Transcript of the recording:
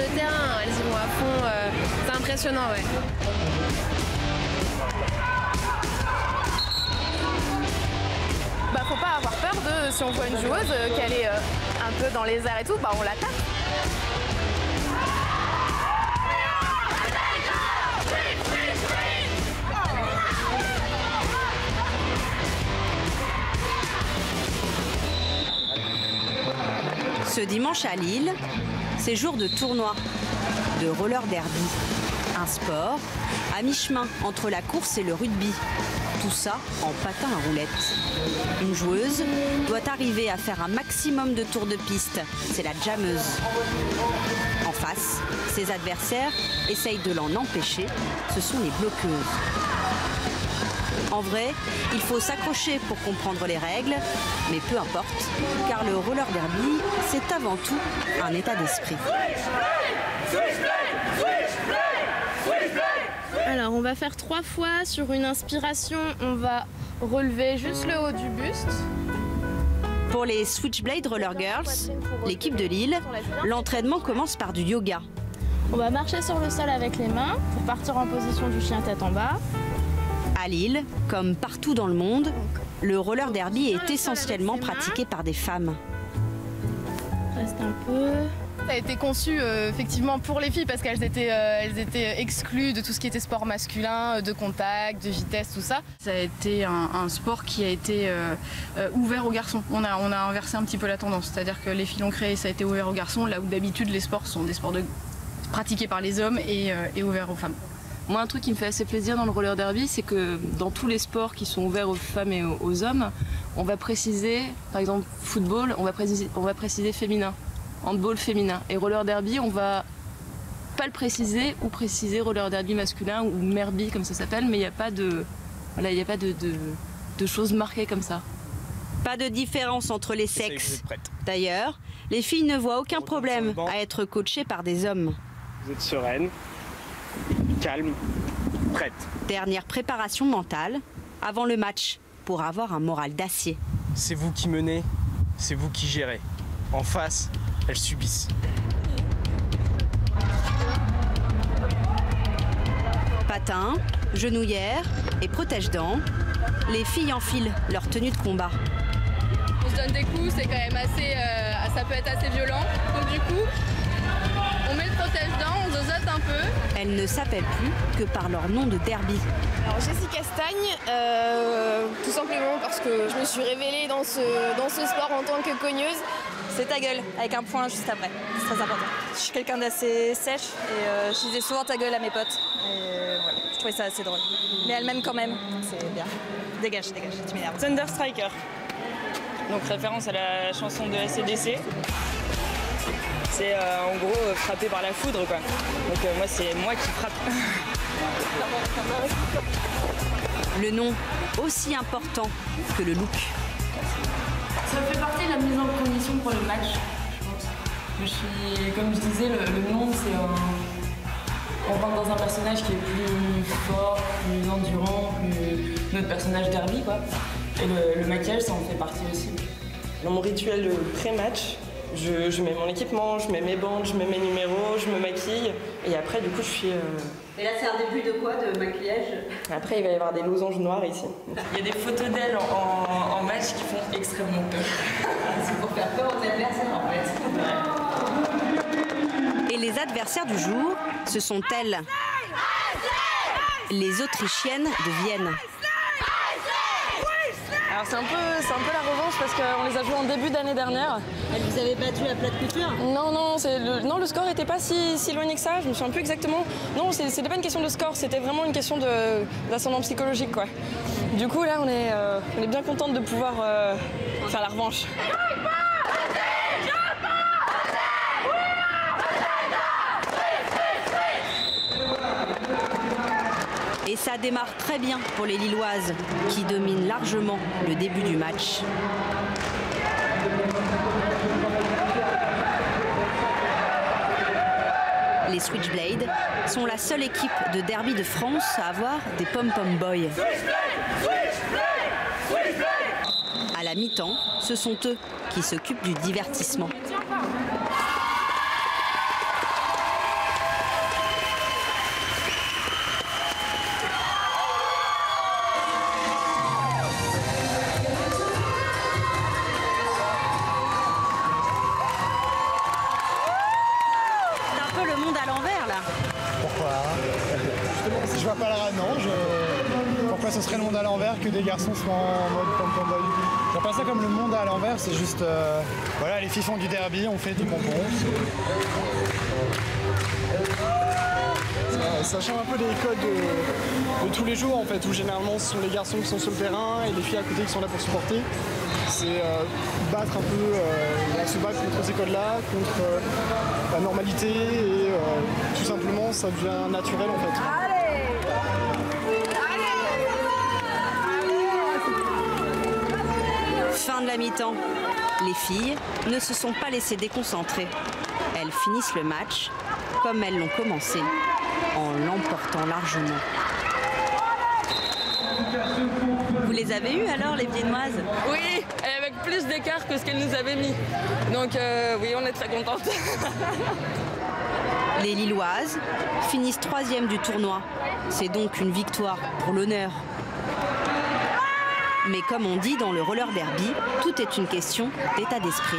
le terrain, elles y vont à fond, c'est impressionnant, ouais. Bah, faut pas avoir peur de, si on voit une joueuse qu'elle est un peu dans les airs et tout, bah on l'attaque. Ce dimanche à Lille, c'est jour de tournoi, de roller derby. Un sport à mi-chemin entre la course et le rugby. Tout ça en patin à roulettes. Une joueuse doit arriver à faire un maximum de tours de piste. C'est la jammeuse. En face, ses adversaires essayent de l'en empêcher. Ce sont les bloqueuses. En vrai, il faut s'accrocher pour comprendre les règles, mais peu importe, car le roller derby, c'est avant tout un état d'esprit. Alors, on va faire 3 fois. Sur une inspiration, on va relever juste le haut du buste. Pour les Switchblade Roller Girls, l'équipe de Lille, l'entraînement commence par du yoga. On va marcher sur le sol avec les mains pour partir en position du chien tête en bas. À Lille, comme partout dans le monde, le roller derby est essentiellement pratiqué par des femmes. Reste un peu. Ça a été conçu effectivement pour les filles parce qu'elles étaient exclues de tout ce qui était sport masculin, de contact, de vitesse, tout ça. Ça a été un sport qui a été ouvert aux garçons. On a inversé un petit peu la tendance, c'est-à-dire que les filles l'ont créé, ça a été ouvert aux garçons, là où d'habitude les sports sont des sports pratiqués par les hommes et ouverts aux femmes. Moi, un truc qui me fait assez plaisir dans le roller derby, c'est que dans tous les sports qui sont ouverts aux femmes et aux hommes, on va préciser, par exemple football, on va préciser féminin, handball féminin. Et roller derby, on va pas le préciser ou préciser roller derby masculin ou merby comme ça s'appelle, mais il n'y a pas de, voilà, il n'y a pas de choses marquées comme ça. Pas de différence entre les sexes. D'ailleurs, les filles ne voient aucun problème à être coachées par des hommes. Vous êtes sereine, calme, prête. Dernière préparation mentale avant le match pour avoir un moral d'acier. C'est vous qui menez, c'est vous qui gérez. En face, elles subissent. Patins, genouillères et protège-dents, les filles enfilent leur tenue de combat. On se donne des coups, c'est quand même assez, ça peut être assez violent. Donc du coup, on met le protège-dents, on zozote un peu. Elles ne s'appellent plus que par leur nom de derby. Alors Jessie Castagne, tout simplement parce que je me suis révélée dans ce sport en tant que cogneuse. C'est ta gueule, avec un point juste après. C'est très important. Je suis quelqu'un d'assez sèche et je disais souvent ta gueule à mes potes. Et voilà, je trouvais ça assez drôle. Mais elle m'aime quand même, donc c'est bien. Dégage, tu m'énerves. Thunder Striker. Donc référence à la chanson de AC/DC. C'est en gros frappé par la foudre quoi. Donc moi c'est moi qui frappe. Le nom aussi important que le look. Ça fait partie de la mise en condition pour le match, je pense. Comme je disais, le monde c'est on rentre dans un personnage qui est plus fort, plus endurant, plus notre personnage derby quoi. Et le maquillage ça en fait partie aussi. Dans mon rituel de pré-match, je mets mon équipement, je mets mes bandes, je mets mes numéros, je me maquille et après du coup je suis... Et là c'est un début de quoi, de maquillage? Après il va y avoir des losanges noirs ici. Il y a des photos d'elle en match qui font extrêmement peur. C'est pour faire peur aux adversaires en fait. Et les adversaires du jour, ce sont elles, les Autrichiennes de Vienne. Alors c'est un peu la revanche parce qu'on les a joués en début d'année dernière. Elle vous avait battu à plate couture? Non, le score n'était pas si loin que ça, je me souviens plus exactement. Non, c'était pas une question de score, c'était vraiment une question d'ascendant psychologique quoi. Du coup là on est bien contente de pouvoir faire la revanche. Et ça démarre très bien pour les Lilloises, qui dominent largement le début du match. Les Switchblade sont la seule équipe de derby de France à avoir des pom-pom boys. À la mi-temps, ce sont eux qui s'occupent du divertissement. peu le monde à l'envers là. Pourquoi? Je vois pas la non. Pourquoi ce serait le monde à l'envers que des garçons soient en mode pom-pom boy? Je vois pas ça comme le monde à l'envers, c'est juste... voilà, les filles font du derby, on fait du pompon. Ça change un peu des codes de tous les jours en fait, où généralement ce sont les garçons qui sont sur le terrain et les filles à côté qui sont là pour supporter. C'est battre un peu, se battre contre ces codes-là, contre la normalité et tout simplement ça devient naturel en fait. Fin de la mi-temps. Les filles ne se sont pas laissées déconcentrer. Elles finissent le match comme elles l'ont commencé, en l'emportant largement. Vous les avez eues alors, les Viennoises? Oui, et avec plus d'écart que ce qu'elles nous avaient mis. Donc oui, on est très contentes. Les Lilloises finissent 3e du tournoi. C'est donc une victoire pour l'honneur. Mais comme on dit dans le roller derby, tout est une question d'état d'esprit.